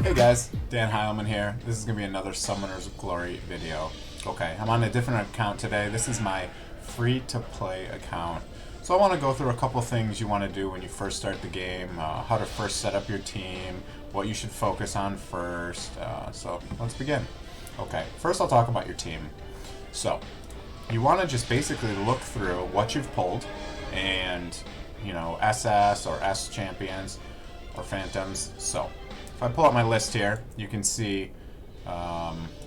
Hey guys, danheilman here. This is going to be another Summoners of Glory video. Okay, I'm on a different account today. This is my free-to-play account. So I want to go through a couple things you want to do when you first start the game, how to first set up your team, what you should focus on first. So let's begin. Okay, first I'll talk about your team. So, you want to just basically look through what you've pulled and, you know, SS or S champions or phantoms. So, if I pull up my list here, you can see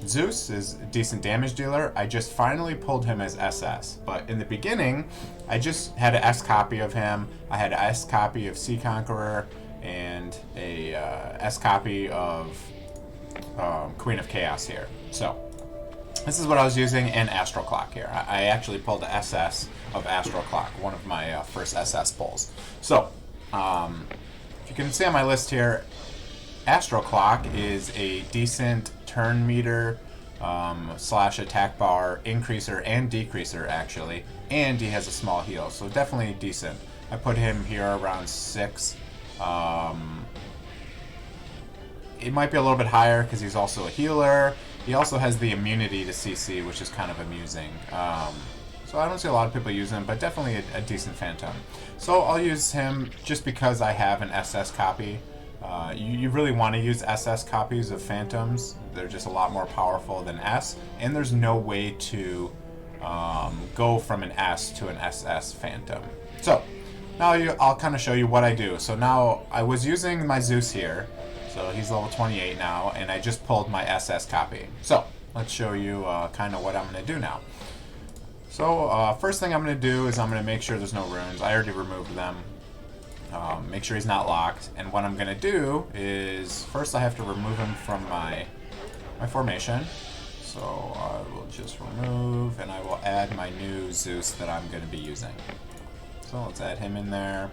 Zeus is a decent damage dealer. I just finally pulled him as SS, but in the beginning, I just had an S copy of him. I had an S copy of Sea Conqueror and a S copy of Queen of Chaos here. So, this is what I was using, and Astral Clock here. I actually pulled the SS of Astral Clock, one of my first SS pulls. So, if you can see on my list here, Astral Clock is a decent turn meter slash attack bar increaser and decreaser, actually, and he has a small heal, so definitely decent. I put him here around 6. It might be a little bit higher because he's also a healer. He also has the immunity to CC, which is kind of amusing. So I don't see a lot of people use him, but definitely a decent phantom. So I'll use him just because I have an SS copy. You really want to use SS copies of phantoms. They're just a lot more powerful than S, and there's no way to go from an S to an SS phantom. So now I'll kind of show you what I do. So now I was using my Zeus here. So he's level 28 now, and I just pulled my SS copy. So let's show you kind of what I'm going to do now. So first thing I'm going to do is I'm going to make sure there's no runes. I already removed them. Make sure he's not locked. And what I'm going to do is first I have to remove him from my formation. So I will just remove, and I will add my new Zeus that I'm going to be using. So let's add him in there.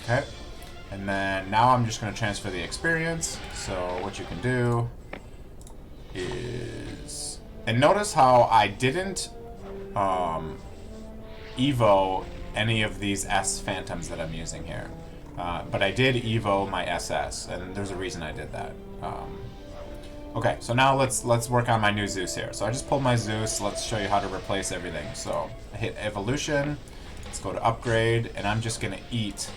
Okay, and then now I'm just going to transfer the experience. So what you can do is, and notice how I didn't Evo any of these S phantoms that I'm using here, but I did Evo my SS, and there's a reason I did that. Okay, so now let's work on my new Zeus here. So I just pulled my Zeus. Let's show you how to replace everything. So I hit evolution. Let's go to upgrade, and I'm just going to eat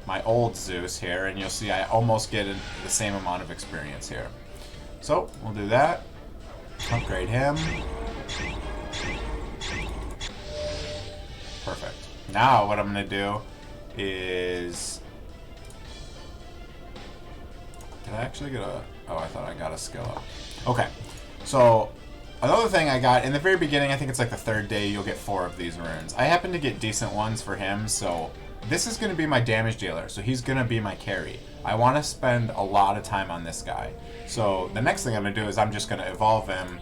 my old Zeus here, and you'll see I almost get the same amount of experience here. So we'll do that. Upgrade him. Perfect. Now what I'm going to do is... Did I actually get a... Oh, I thought I got a skill up. Okay. So another thing I got in the very beginning, I think it's like the 3rd day, you'll get 4 of these runes. I happen to get decent ones for him, so this is going to be my damage dealer, so he's going to be my carry. I want to spend a lot of time on this guy. So the next thing I'm going to do is I'm just going to evolve him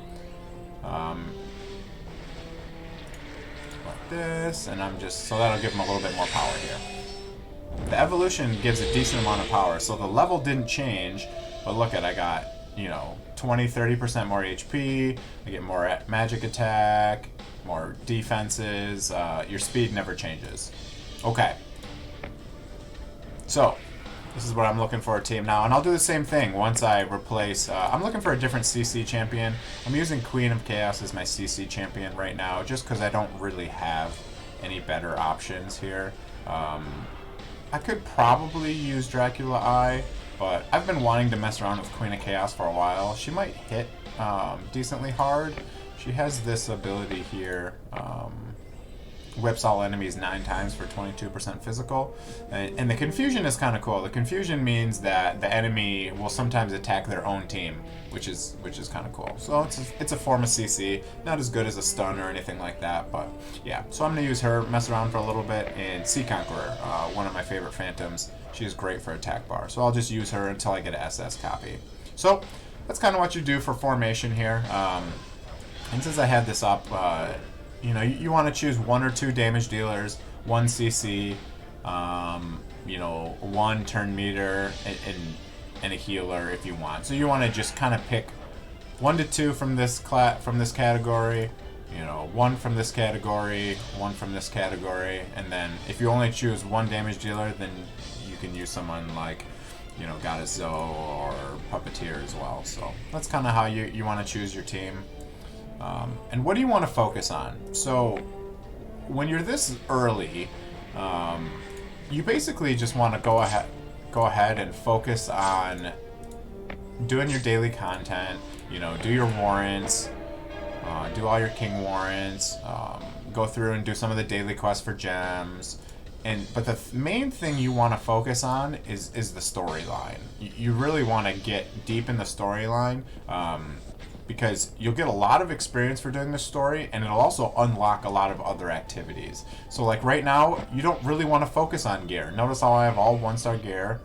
like this, and so that'll give him a little bit more power here. The evolution gives a decent amount of power, so the level didn't change, but look I got, you know, 20-30% more HP, I get more magic attack, more defenses, your speed never changes. Okay. So, this is what I'm looking for a team now, and I'll do the same thing once I replace, I'm looking for a different CC champion. I'm using Queen of Chaos as my CC champion right now, just because I don't really have any better options here. I could probably use Dracula Eye, but I've been wanting to mess around with Queen of Chaos for a while. She might hit decently hard. She has this ability here, whips all enemies 9 times for 22% physical, and the confusion is kind of cool. The confusion means that the enemy will sometimes attack their own team, which is kind of cool. So it's a form of CC, not as good as a stun or anything like that, but yeah. So I'm gonna use her, mess around for a little bit, and Sea Conqueror, one of my favorite phantoms. She is great for attack bar, so I'll just use her until I get an SS copy. So that's kind of what you do for formation here. And since I had this up, you know, you want to choose 1 or 2 damage dealers, 1 CC, you know, 1 turn meter, and a healer if you want. So you want to just kind of pick 1 to 2 from this category, you know, one from this category, one from this category, and then if you only choose one damage dealer, then you can use someone like, you know, Goddess Zoe or Puppeteer as well. So that's kind of how you want to choose your team. And what do you want to focus on? So when you're this early, you basically just want to go ahead and focus on doing your daily content. You know, do your warrants, do all your king warrants, go through and do some of the daily quests for gems. But the main thing you want to focus on is the storyline. You really want to get deep in the storyline, because you'll get a lot of experience for doing the story, and it'll also unlock a lot of other activities. So like right now, you don't really want to focus on gear. Notice how I have all 1-star gear.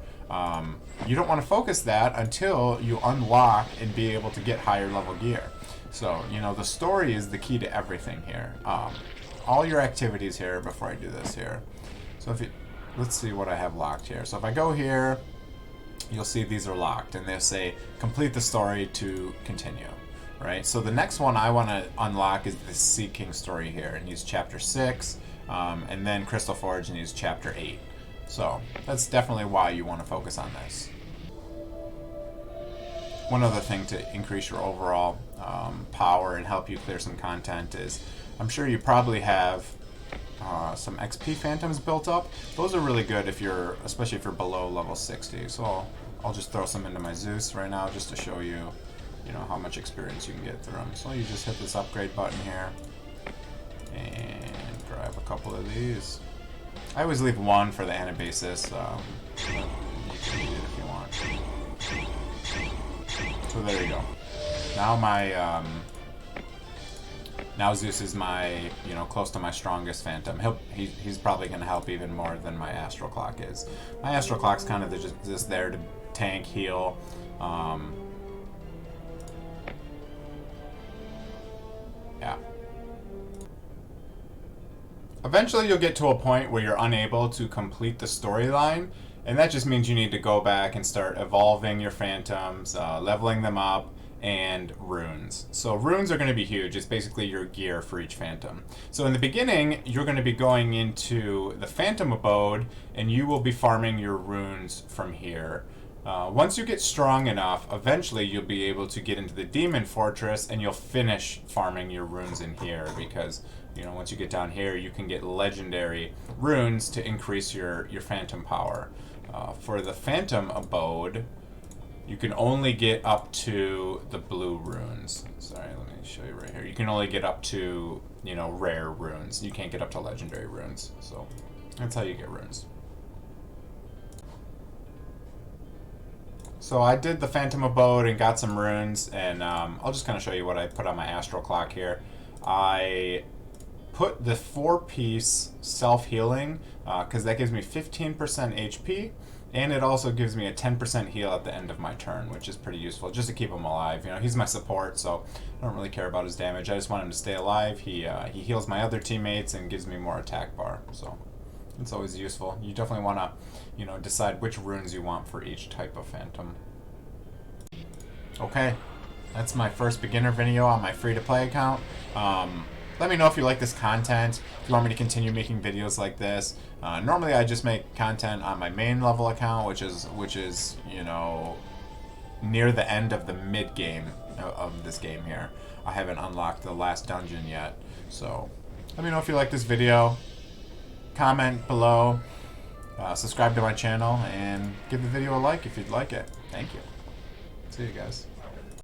You don't want to focus that until you unlock and be able to get higher level gear. So, you know, the story is the key to everything here. All your activities here, before I do this here. So if you, let's see what I have locked here. So if I go here, you'll see these are locked, and they'll say complete the story to continue, right? So the next one I want to unlock is the Sea King story here, and use chapter 6, and then Crystal Forge and use chapter 8. So that's definitely why you want to focus on this. One other thing to increase your overall power and help you clear some content is, I'm sure you probably have some XP phantoms built up. Those are really good if you're, especially if you're below level 60. So I'll just throw some into my Zeus right now just to show you, you know, how much experience you can get through them. So you just hit this upgrade button here and grab a couple of these. I always leave one for the Anabasis. You can eat it if you want. So there you go. Now my now Zeus is my, you know, close to my strongest phantom. He's probably going to help even more than my Astral Clock is. My Astral Clock's kind of just there to tank, heal. Yeah. Eventually you'll get to a point where you're unable to complete the storyline, and that just means you need to go back and start evolving your phantoms, leveling them up, and runes. So runes are going to be huge. It's basically your gear for each phantom. So in the beginning, you're going to be going into the phantom abode, and you will be farming your runes from here. Once you get strong enough, eventually you'll be able to get into the demon fortress, and you'll finish farming your runes in here, because, you know, once you get down here, you can get legendary runes to increase your phantom power. For the phantom abode, you can only get up to the blue runes. Sorry, let me show you right here. You can only get up to, you know, rare runes. You can't get up to legendary runes. So that's how you get runes. So I did the Phantom Abode and got some runes, and I'll just kind of show you what I put on my Astral Clock here. I put the 4-piece self-healing, because that gives me 15% HP, and it also gives me a 10% heal at the end of my turn, which is pretty useful, just to keep him alive. You know, he's my support, so I don't really care about his damage. I just want him to stay alive. He heals my other teammates and gives me more attack bar, so it's always useful. You definitely want to, you know, decide which runes you want for each type of phantom. Okay, that's my first beginner video on my free-to-play account. Let me know if you like this content, if you want me to continue making videos like this. Normally I just make content on my main level account, which is, you know, near the end of the mid game of this game here. I haven't unlocked the last dungeon yet, so let me know if you like this video. Comment below, subscribe to my channel, and give the video a like if you'd like it. Thank you. See you guys.